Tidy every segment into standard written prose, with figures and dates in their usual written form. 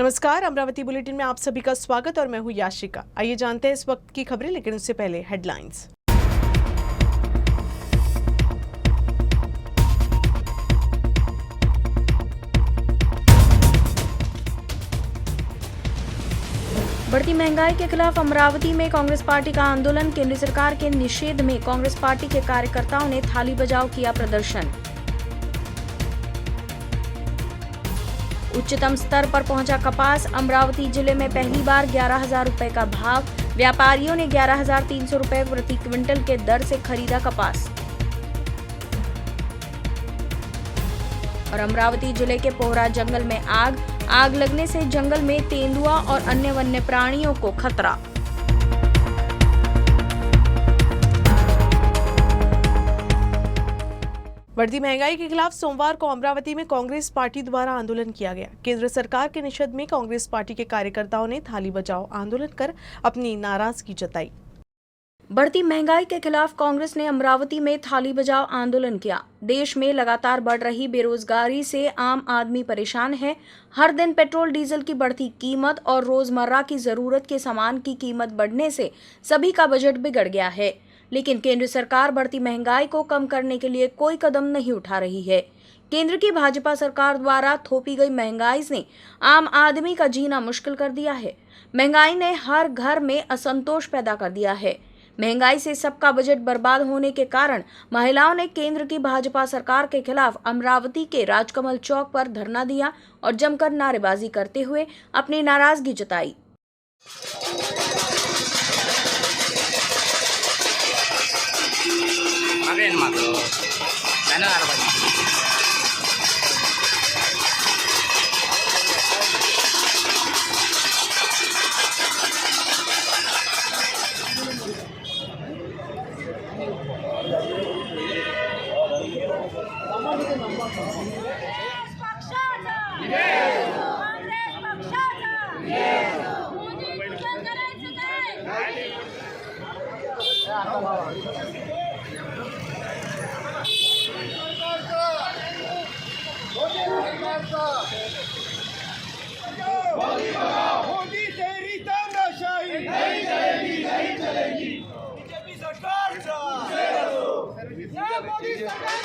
नमस्कार, अमरावती बुलेटिन में आप सभी का स्वागत और मैं हूं याशिका। आइए जानते हैं इस वक्त की खबरें, लेकिन उससे पहले हेडलाइंस। बढ़ती महंगाई के खिलाफ अमरावती में कांग्रेस पार्टी का आंदोलन। केंद्र सरकार के निषेध में कांग्रेस पार्टी के कार्यकर्ताओं ने थाली बजाओ किया प्रदर्शन। उच्चतम स्तर पर पहुंचा कपास। अमरावती जिले में पहली बार 11,000 रुपए का भाव। व्यापारियों ने 11,300 रुपए प्रति क्विंटल के दर से खरीदा कपास। और अमरावती जिले के पोहरा जंगल में आग लगने से जंगल में तेंदुआ और अन्य वन्य प्राणियों को खतरा। बढ़ती महंगाई के खिलाफ सोमवार को अमरावती में कांग्रेस पार्टी द्वारा आंदोलन किया गया। केंद्र सरकार के निषेध में कांग्रेस पार्टी के कार्यकर्ताओं ने थाली बजाओ आंदोलन कर अपनी नाराजगी जताई। बढ़ती महंगाई के खिलाफ कांग्रेस ने अमरावती में थाली बजाओ आंदोलन किया। देश में लगातार बढ़ रही बेरोजगारी से आम आदमी परेशान है। हर दिन पेट्रोल डीजल की बढ़ती कीमत और रोजमर्रा की जरूरत के सामान की कीमत बढ़ने से सभी का बजट बिगड़ गया है, लेकिन केंद्र सरकार बढ़ती महंगाई को कम करने के लिए कोई कदम नहीं उठा रही है। केंद्र की भाजपा सरकार द्वारा थोपी गई महंगाई ने आम आदमी का जीना मुश्किल कर दिया है। महंगाई ने हर घर में असंतोष पैदा कर दिया है। महंगाई से सबका बजट बर्बाद होने के कारण महिलाओं ने केंद्र की भाजपा सरकार के खिलाफ अमरावती के राजकमल चौक पर धरना दिया और जमकर नारेबाजी करते हुए अपनी नाराजगी जताई। मोदी तेरी तानाशाही नहीं चलेगी, नहीं चलेगी। बीजेपी सरकार मोदी सरकार।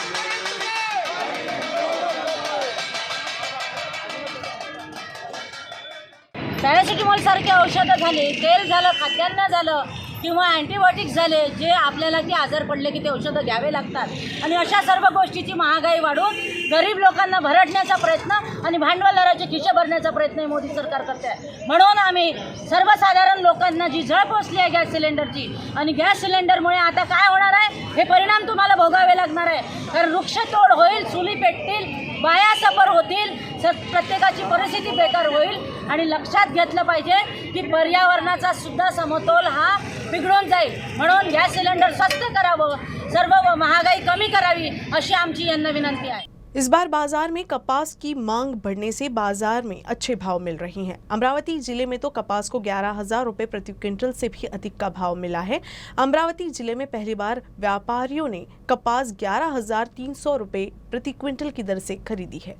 पॅरासिटामॉल सारखे औषधं झाले, तेल झालं, खाद्यान्न झालं किंवा अँटीबायोटिक्स झाले, जे आपल्याला ते आजार पडले की ते औषधं घ्यावे लागतात आणि अशा सर्व गोष्टीची महागाई वाढून गरीब लोकांना भरडण्याचा प्रयत्न आणि भांडवलदाराचे खिसे भरण्याचा प्रयत्न मोदी सरकार करते आहे। म्हणून आम्ही सर्वसाधारण लोकांना जी झळ पोचली आहे गॅस सिलेंडरची आणि गॅस सिलेंडरमुळे आता काय होणार आहे हे परिणाम तुम्हाला भोगावे लागणार आहे। कारण वृक्षतोड होईल, चुली पेटतील, बाया सफर होतील, प्रत्येकाची परिस्थिती बेकार होईल आणि लक्षात घेतलं पाहिजे की पर्यावरणाचा सुद्धा समतोल हा बिघडून जाईल। म्हणून गॅस सिलेंडर स्वस्त करावं, सर्व महागाई कमी करावी अशी आमची यांना विनंती आहे। इस बार बाजार में कपास की मांग बढ़ने से बाजार में अच्छे भाव मिल रही हैं। अमरावती जिले में तो कपास को 11,000 रुपए प्रति क्विंटल से भी अधिक का भाव मिला है। अमरावती जिले में पहली बार व्यापारियों ने कपास 11,300 रुपए प्रति क्विंटल की दर से खरीदी है।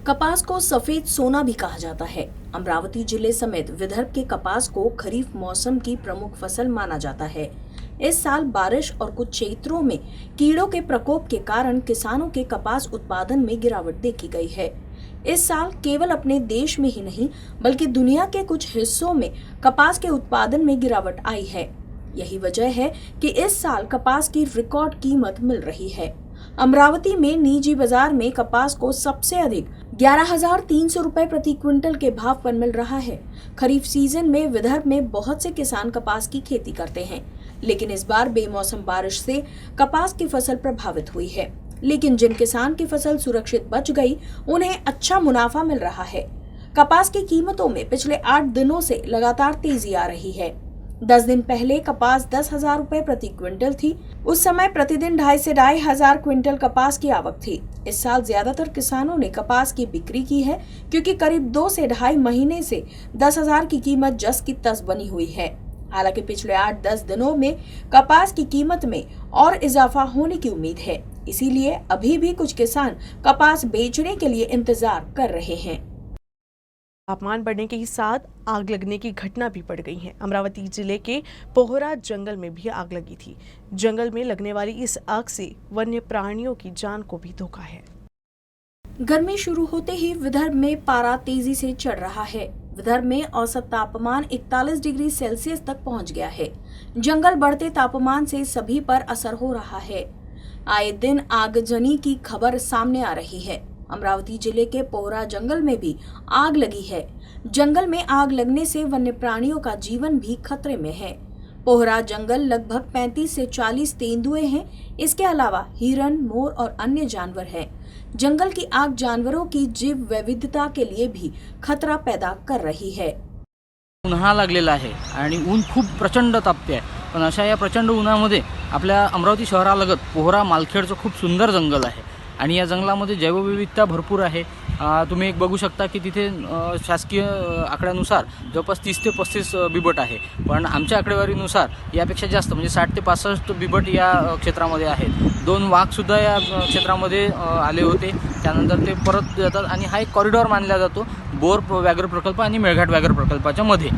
कपास को सफेद सोना भी कहा जाता है। अमरावती जिले समेत विदर्भ के कपास को खरीफ मौसम की प्रमुख फसल माना जाता है। इस साल बारिश और कुछ क्षेत्रों में कीड़ों के प्रकोप के कारण किसानों के कपास उत्पादन में गिरावट देखी गई है। इस साल केवल अपने देश में ही नहीं बल्कि दुनिया के कुछ हिस्सों में कपास के उत्पादन में गिरावट आई है। यही वजह है कि इस साल कपास की रिकॉर्ड कीमत मिल रही है। अमरावती में निजी बाजार में कपास को सबसे अधिक 11,300 रुपए प्रति क्विंटल के भाव पर मिल रहा है। खरीफ सीजन में विदर्भ में बहुत से किसान कपास की खेती करते हैं, लेकिन इस बार बेमौसम बारिश से कपास की फसल प्रभावित हुई है। लेकिन जिन किसान की फसल सुरक्षित बच गई, उन्हें अच्छा मुनाफा मिल रहा है। कपास की कीमतों में पिछले 8 दिनों से लगातार तेजी आ रही है। 10 दिन पहले कपास 10,000 रुपए प्रति क्विंटल थी। उस समय प्रतिदिन 2,500 से 2,500 क्विंटल कपास की आवक थी। इस साल ज्यादातर किसानों ने कपास की बिक्री की है, क्योंकि करीब 2 से 2.5 महीने से 10,000 की कीमत जस की तस बनी हुई है। हालांकि पिछले 8-10 दिनों में कपास की कीमत में और इजाफा होने की उम्मीद है। इसीलिए अभी भी कुछ किसान कपास बेचने के लिए इंतजार कर रहे हैं। तापमान बढ़ने के साथ आग लगने की घटना भी बढ़ गई है। अमरावती जिले के पोहरा जंगल में भी आग लगी थी। जंगल में लगने वाली इस आग से वन्य प्राणियों की जान को भी धोखा है। गर्मी शुरू होते ही विदर्भ में पारा तेजी से चढ़ रहा है। विदर्भ में औसत तापमान 41 डिग्री सेल्सियस तक पहुंच गया है। जंगल बढ़ते तापमान से सभी पर असर हो रहा है। आए दिन आगजनी की खबर सामने आ रही है। अमरावती जिले के पोहरा जंगल में भी आग लगी है। जंगल में आग लगने से वन्य प्राणियों का जीवन भी खतरे में है। पोहरा जंगल लगभग 35 से 40 तेंदुए हैं। इसके अलावा हिरन, मोर और अन्य जानवर हैं। जंगल की आग जानवरों की जीव वैविधता के लिए भी खतरा पैदा कर रही है। उन्हाळा लागलेला आहे आणि ऊन खूप प्रचंड तापते आहे, पण अशा या प्रचंड उन्हामध्ये आपल्या अमरावती शहरालगत पोहरा मालखेडचं खूप सुंदर जंगल आहे आणि या जंगलामध्ये जैवविविधता भरपूर आहे। तुम्ही एक बघू शकता की तिथे शासकीय आकड्यानुसार जवळपास 30 ते 35 बिबट आहे, पण आमच्या आकडेवारीनुसार यापेक्षा जास्त म्हणजे 60 ते 65 बिबट या क्षेत्रामध्ये आहेत। 2 वाघसुद्धा या क्षेत्रामध्ये आले होते, त्यानंतर ते परत जातात आणि हा एक कॉरिडॉर मानला जातो बोर व्याघ्र प्रकल्प आणि मेळघाट व्याघ्र प्रकल्पाच्या मध्ये।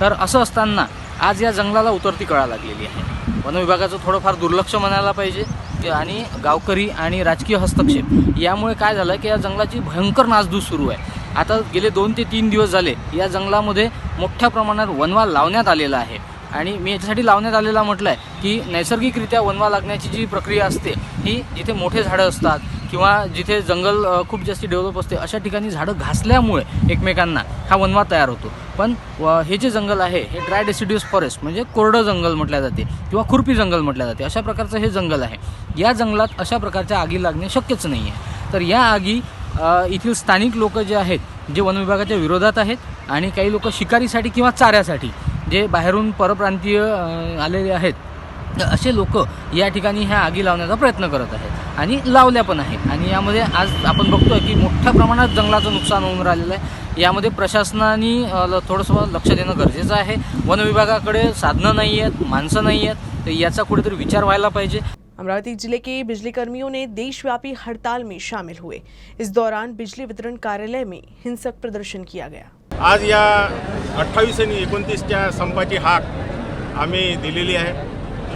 तर असं असताना आज या जंगलाला उतरती कळा लागलेली आहे। वन विभागाचं थोडंफार दुर्लक्ष म्हणायला पाहिजे आणि गावकरी आणि राजकीय हस्तक्षेप यामुळे काय झालं की या जंगलाची भयंकर नासधूस सुरू आहे। आता गेले 2 ते 3 दिवस झाले या जंगलामध्ये मोठ्या प्रमाणात वनवा लावण्यात आलेला आहे आणि मी याच्यासाठी लावण्यात आलेला म्हटलं आहे की नैसर्गिकरित्या वनवा लागण्याची जी प्रक्रिया असते ही जिथे मोठे झाडं असतात किंवा जिथे जंगल खूप जास्ती डेव्हलप असते अशा ठिकाणी झाडं घासल्यामुळे एकमेकांना हा वनवा तयार होतो। पण हे जे जंगल आहे हे ड्राय डेसिड्यूस फॉरेस्ट म्हणजे कोरडं जंगल म्हटलं जाते किंवा खुरपी जंगल म्हटलं जाते, अशा प्रकारचं हे जंगल आहे। या जंगलात अशा प्रकारच्या आगी लागणे शक्यच नाही आहे। तर या आगी इथील स्थानिक लोक जे आहेत जे वन विभागाच्या विरोधात आहेत आणि काही लोक शिकारीसाठी किंवा चाऱ्यासाठी जे बाहेरून परप्रांतीय आलेले आहेत असे लोक या ठिकाणी ह्या आगी लावण्याचा प्रयत्न करत आहेत आणि लावल्या पण आहेत। आणि यामध्ये आज आपण बघतोय की मोठ्या प्रमाणात जंगलाचं नुकसान होऊन राहिलेलं आहे। यामध्ये प्रशासनाने थोडंसं लक्ष देणं गरजेचं आहे। वन विभागाकडे साधनं नाही आहेत, माणसं नाही आहेत, तर याचा कुठेतरी विचार व्हायला पाहिजे। अमरावती जिले के बिजली कर्मियों ने देशव्यापी हड़ताल में शामिल हुए। इस दौरान बिजली वितरण कार्यालय में हिंसक प्रदर्शन किया गया। आज या 28 आणि 29च्या संपाची हाक आम्ही दिलेली आहे।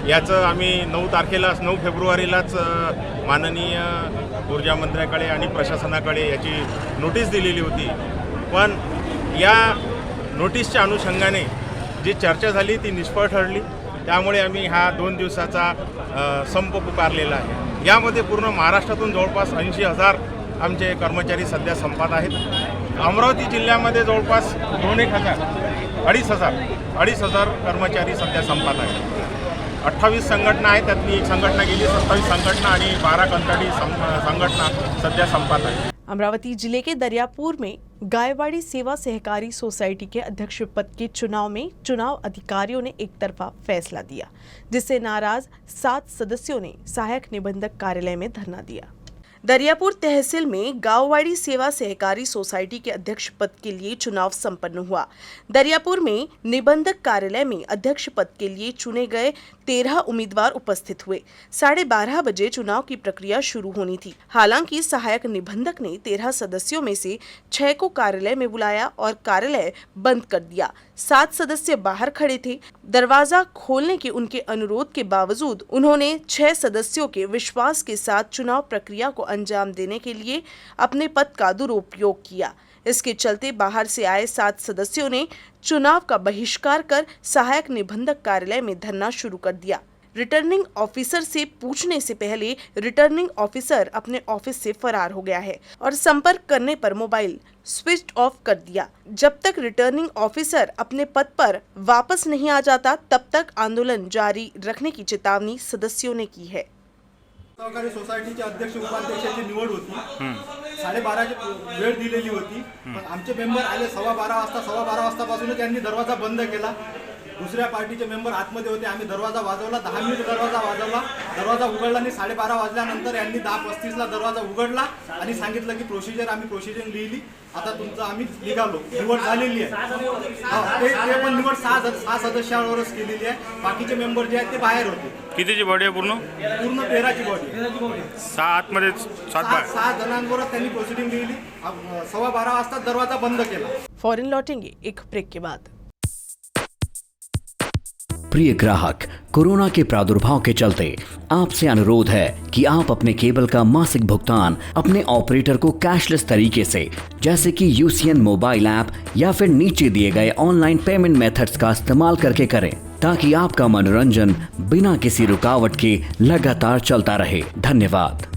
याचं आम्ही 9 फेब्रुवारीलाच माननीय ऊर्जा मंत्र्याकडे आणि प्रशासनाकडे याची नोटीस दिलेली होती, पण या नोटीसच्या अनुषंगाने जी चर्चा झाली ती निष्फळ ठरली। त्यामुळे आम्ही हा 2 दिवसाचा संप पुकारलेला आहे। यामध्ये पूर्ण महाराष्ट्रातून जवळपास 80,000 आमचे कर्मचारी सध्या संपात आहेत। अमरावती जिल्ह्यामध्ये जवळपास 2,000 कर्मचारी सध्या संपात आहेत। 28 संघटना आहेत, त्यातली एक संघटना गेली, 27 संघटना आणि 12 कंत्राटी संघटना सध्या संपात आहेत। अमरावती जिले के दरियापुर में गायवाड़ी सेवा सहकारी सोसाइटी के अध्यक्ष पद के चुनाव में चुनाव अधिकारियों ने एक तरफा फैसला दिया, जिससे नाराज 7 सदस्यों ने सहायक निबंधक कार्यालय में धरना दिया। दरियापुर तहसील में गांववाड़ी सेवा सहकारी सोसाइटी के अध्यक्ष पद के लिए चुनाव संपन्न हुआ। दरियापुर में निबंधक कार्यालय में अध्यक्ष पद के लिए चुने गए 13 उम्मीदवार उपस्थित हुए। 12:30 बजे चुनाव की प्रक्रिया शुरू होनी थी। हालांकि सहायक निबंधक ने 13 सदस्यों में से 6 को कार्यालय में बुलाया और कार्यालय बंद कर दिया। 7 सदस्य बाहर खड़े थे। दरवाजा खोलने के उनके अनुरोध के बावजूद उन्होंने 6 सदस्यों के विश्वास के साथ चुनाव प्रक्रिया को अंजाम देने के लिए अपने पद का दुरुपयोग किया। इसके चलते बाहर से आए 7 सदस्यों ने चुनाव का बहिष्कार कर सहायक निबंधक कार्यालय में धरना शुरू कर दिया। रिटर्निंग ऑफिसर से पूछने से पहले रिटर्निंग ऑफिसर अपने ऑफिस से फरार हो गया है और संपर्क करने पर मोबाइल स्विच ऑफ कर दिया। जब तक रिटर्निंग ऑफिसर अपने पद पर वापस नहीं आ जाता तब तक आंदोलन जारी रखने की चेतावनी सदस्यों ने की है। सहकारी सोसायटीचे अध्यक्ष उपाध्यक्षाची निवड होती, 12:30ची वेळ दिलेली होती, पण आमचे मेंबर आले 12:15 वाजता। 12:15 वाजतापासून त्यांनी दरवाजा बंद केला दुसऱ्या पार्टीचे मेंबर आतमध्ये होते. आम्ही दरवाजा वाजवला, 10 मिनिट दरवाजा वाजवला, दरवाजा उघडला आणि 12:30 वाजल्यानंतर यांनी 10:35ला दरवाजा उघडला आणि सांगितलं की आम्ही प्रोसिजर लिहिली, आता तुमचं आम्ही निघालो, निवड झालेली आहे. ते पण निवड 6 सदस्यांवरच केलेली आहे. बाकीचे मेंबर जे आहेत ते बाहेर होते. कितीची बॉडी आहे पूर्ण? पूर्ण 13ची बॉडी. 6 आतमध्ये 6 जणांवरच त्यांनी प्रोसिडिंग लिहिली. 12:15 वाजता दरवाजा बंद केला. फौरन लौटेंगे एक ब्रेक के बाद। प्रिय ग्राहक, कोरोना के प्रादुर्भाव के चलते आपसे अनुरोध है कि आप अपने केबल का मासिक भुगतान अपने ऑपरेटर को कैशलेस तरीके से, जैसे कि यूसीएन मोबाइल ऐप या फिर नीचे दिए गए ऑनलाइन पेमेंट मेथड्स का इस्तेमाल करके करें, ताकि आपका मनोरंजन बिना किसी रुकावट के लगातार चलता रहे। धन्यवाद।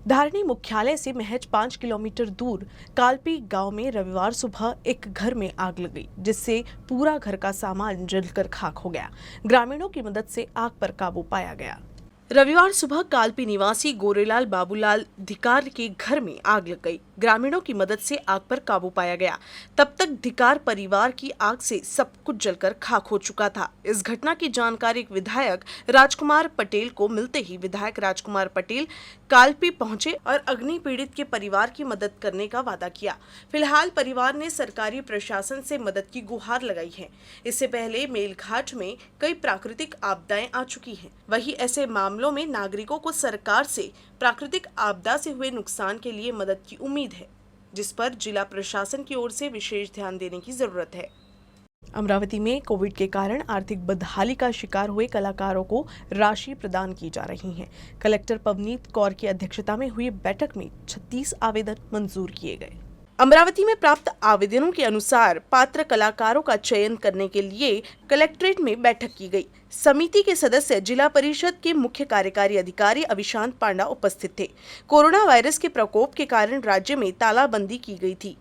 धारणी मुख्यालय से महज 5 किलोमीटर दूर कालपी गांव में रविवार सुबह एक घर में आग लग गई, जिससे पूरा घर का सामान जलकर खाक हो गया। ग्रामीणों की मदद से आग पर काबू पाया गया। रविवार सुबह कालपी निवासी गोरेलाल बाबूलाल धिकार के घर में आग लग गई। ग्रामीणों की मदद से आग पर काबू पाया गया। तब तक धिकार परिवार की आग से सब कुछ जलकर खाक हो चुका था। इस घटना की जानकारी विधायक राजकुमार पटेल को मिलते ही विधायक राजकुमार पटेल कालपी पहुंचे और अग्नि पीड़ित के परिवार की मदद करने का वादा किया। फिलहाल परिवार ने सरकारी प्रशासन से मदद की गुहार लगाई है। इससे पहले मेलघाट में कई प्राकृतिक आपदाएं आ चुकी हैं। वहीं ऐसे मामलों में नागरिकों को सरकार से प्राकृतिक आपदा से हुए नुकसान के लिए मदद की उम्मीद है, जिस पर जिला प्रशासन की ओर से विशेष ध्यान देने की जरूरत है। अमरावती में कोविड के कारण आर्थिक बदहाली का शिकार हुए कलाकारों को राशि प्रदान की जा रही है। कलेक्टर पवनीत कौर की अध्यक्षता में हुई बैठक में 36 आवेदन मंजूर किए गए। अमरावती में प्राप्त आवेदनों के अनुसार पात्र कलाकारों का चयन करने के लिए कलेक्ट्रेट में बैठक की गई। समिति के सदस्य जिला परिषद के मुख्य कार्यकारी अधिकारी अविशांत पांडा उपस्थित थे। कोरोना वायरस के प्रकोप के कारण राज्य में तालाबंदी की गई थी।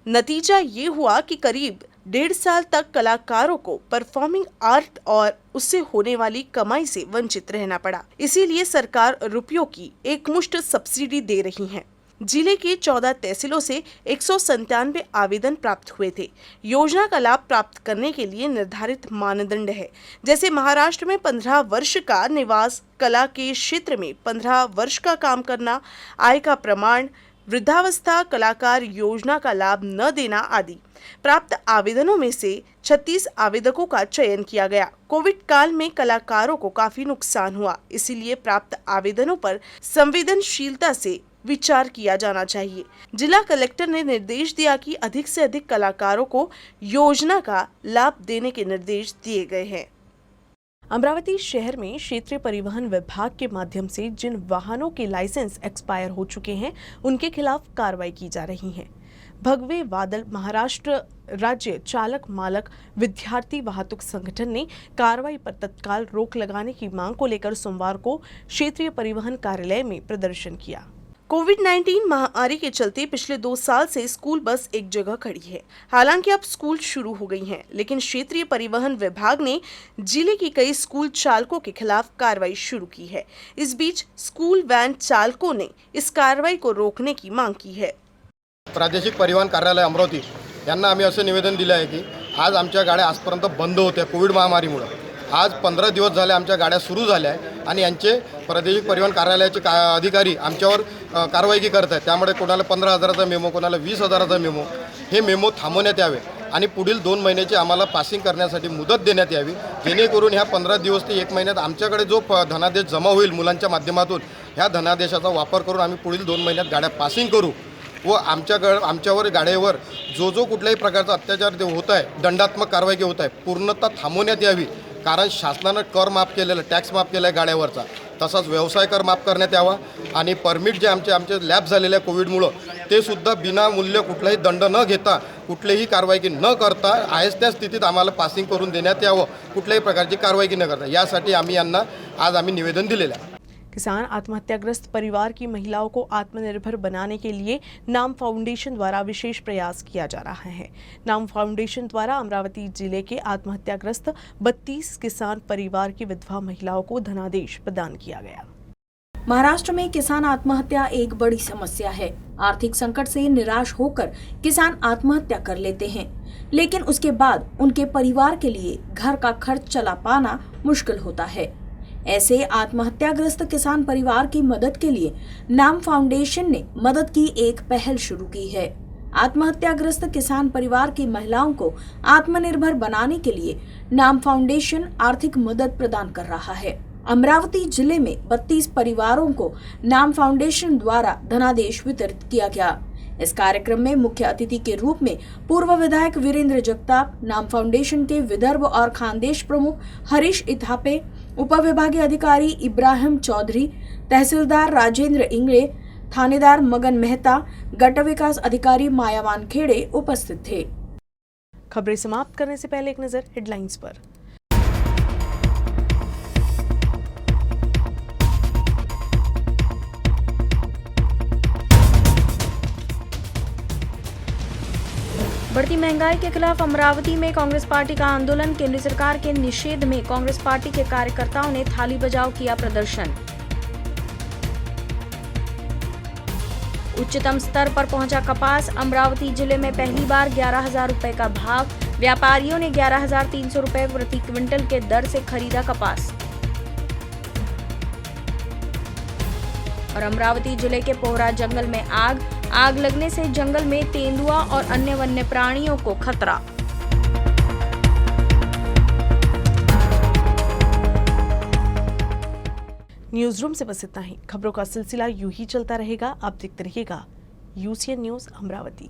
नतीजा ये हुआ कि करीब 1.5 साल तक कलाकारों को परफॉर्मिंग आर्ट और उससे होने वाली कमाई से वंचित रहना पड़ा। इसीलिए सरकार रुपयों की एकमुश्त सब्सिडी दे रही है। जिले के 14 तहसीलों से 197 आवेदन प्राप्त हुए थे। योजना का लाभ प्राप्त करने के लिए निर्धारित मानदंड है, जैसे महाराष्ट्र में 15 वर्ष का निवास, कला के क्षेत्र में 15 वर्ष का काम करना, आय का प्रमाण, वृद्धावस्था कलाकार योजना का लाभ न देना आदि। प्राप्त आवेदनों में से 36 आवेदकों का चयन किया गया। कोविड काल में कलाकारों को काफी नुकसान हुआ, इसीलिए प्राप्त आवेदनों पर संवेदनशीलता से विचार किया जाना चाहिए। जिला कलेक्टर ने निर्देश दिया कि अधिक से अधिक कलाकारों को योजना का लाभ देने के निर्देश दिए गए हैं। अमरावती शहर में क्षेत्रीय परिवहन विभाग के माध्यम से जिन वाहनों के लाइसेंस एक्सपायर हो चुके हैं, उनके खिलाफ कार्रवाई की जा रही है। भगवे बादल महाराष्ट्र राज्य चालक मालक विद्यार्थी वाहतुक संगठन ने कार्रवाई पर तत्काल रोक लगाने की मांग को लेकर सोमवार को क्षेत्रीय परिवहन कार्यालय में प्रदर्शन किया। कोविड-19 महामारी के चलते पिछले 2 साल से स्कूल बस एक जगह खड़ी है। हालांकि अब स्कूल शुरू हो गई हैं, लेकिन क्षेत्रीय परिवहन विभाग ने जिले की कई स्कूल चालकों के खिलाफ कार्रवाई शुरू की है। इस बीच स्कूल वैन चालकों ने इस कार्रवाई को रोकने की मांग की है। प्रादेशिक परिवहन कार्यालय अमरावती यांना आम्ही असे निवेदन दिले आहे की आज आमच्या गाड्या आजपर्यंत बंद होत्या कोविड महामारीमुळे। आज 15 दिवस झाले आमच्या गाड्या सुरू झाल्या आहे आणि यांचे प्रादेशिक परिवहन कार्यालयाचे अधिकारी आमच्यावर कारवाई करत आहेत। त्यामुळे कोणाला 15,000चा मेमो, कोणाला 20,000चा मेमो, हे मेमो थांबवण्यात यावे आणि पुढील 2 महिन्याची आम्हाला पासिंग करण्यासाठी मुदत देण्यात यावी, जेणेकरून ह्या 15 दिवस ते 1 महिन्यात आमच्याकडे जो धनादेश जमा होईल मुलांच्या माध्यमातून, ह्या धनादेशाचा वापर करून आम्ही पुढील 2 महिन्यात गाड्या पासिंग करू व आमच्यावर गाड्यावर जो कुठल्याही प्रकारचा अत्याचार होत आहे, दंडात्मक कारवाई होत आहे, पूर्णतः थांबवण्यात यावी। कारण शासनानं कर माफ केलेलं, टॅक्स माफ केला आहे गाड्यावरचा, तसाच व्यवसाय कर माफ करण्यात यावा आणि परमिट जे आमचे लॅप्स झालेल्या कोविडमुळं ते सुद्धा विनामूल्य कुठलाही दंड न घेता, कुठलीही कारवाई न करता आहेच त्या स्थितीत आम्हाला पासिंग करून देण्यात यावं, कुठल्याही प्रकारची कारवाई न करता। यासाठी आम्ही यांना आज निवेदन दिलेलं आहे। किसान आत्महत्याग्रस्त परिवार की महिलाओं को आत्मनिर्भर बनाने के लिए नाम फाउंडेशन द्वारा विशेष प्रयास किया जा रहा है। नाम फाउंडेशन द्वारा अमरावती जिले के आत्महत्याग्रस्त 32 किसान परिवार की विधवा महिलाओं को धनादेश प्रदान किया गया। महाराष्ट्र में किसान आत्महत्या एक बड़ी समस्या है। आर्थिक संकट से निराश होकर किसान आत्महत्या कर लेते हैं, लेकिन उसके बाद उनके परिवार के लिए घर का खर्च चला पाना मुश्किल होता है। ऐसे आत्महत्याग्रस्त किसान परिवार की मदद के लिए नाम फाउंडेशन ने मदद की एक पहल शुरू की है। आत्महत्याग्रस्त किसान परिवार की महिलाओं को आत्मनिर्भर बनाने के लिए नाम फाउंडेशन आर्थिक मदद प्रदान कर रहा है। अमरावती जिले में 32 परिवारों को नाम फाउंडेशन द्वारा धनादेश वितरित किया गया। इस कार्यक्रम में मुख्य अतिथि के रूप में पूर्व विधायक वीरेंद्र जगताप, नाम फाउंडेशन के विदर्भ और खानदेश प्रमुख हरीश इथापे, उपविभागीय अधिकारी इब्राहिम चौधरी, तहसीलदार राजेंद्र इंगड़े, थानेदार मगन मेहता, गट विकास अधिकारी मायावान खेड़े उपस्थित थे। खबरें समाप्त करने से पहले एक नजर हेडलाइंस पर। बढ़ती महंगाई के खिलाफ अमरावती में कांग्रेस पार्टी का आंदोलन। केंद्र सरकार के निषेध में कांग्रेस पार्टी के कार्यकर्ताओं ने थाली बजाओ किया प्रदर्शन। उच्चतम स्तर पर पहुंचा कपास। अमरावती जिले में पहली बार 11,000 रुपए का भाव। व्यापारियों ने 11,300 रुपए प्रति क्विंटल के दर से खरीदा कपास। और अमरावती जिले के पोहरा जंगल में आग लगने से जंगल में तेंदुआ और अन्य वन्य प्राणियों को खतरा। न्यूज रूम से बस इतना ही। खबरों का सिलसिला यूं ही चलता रहेगा। आप देखते रहिएगा UCN न्यूज अमरावती।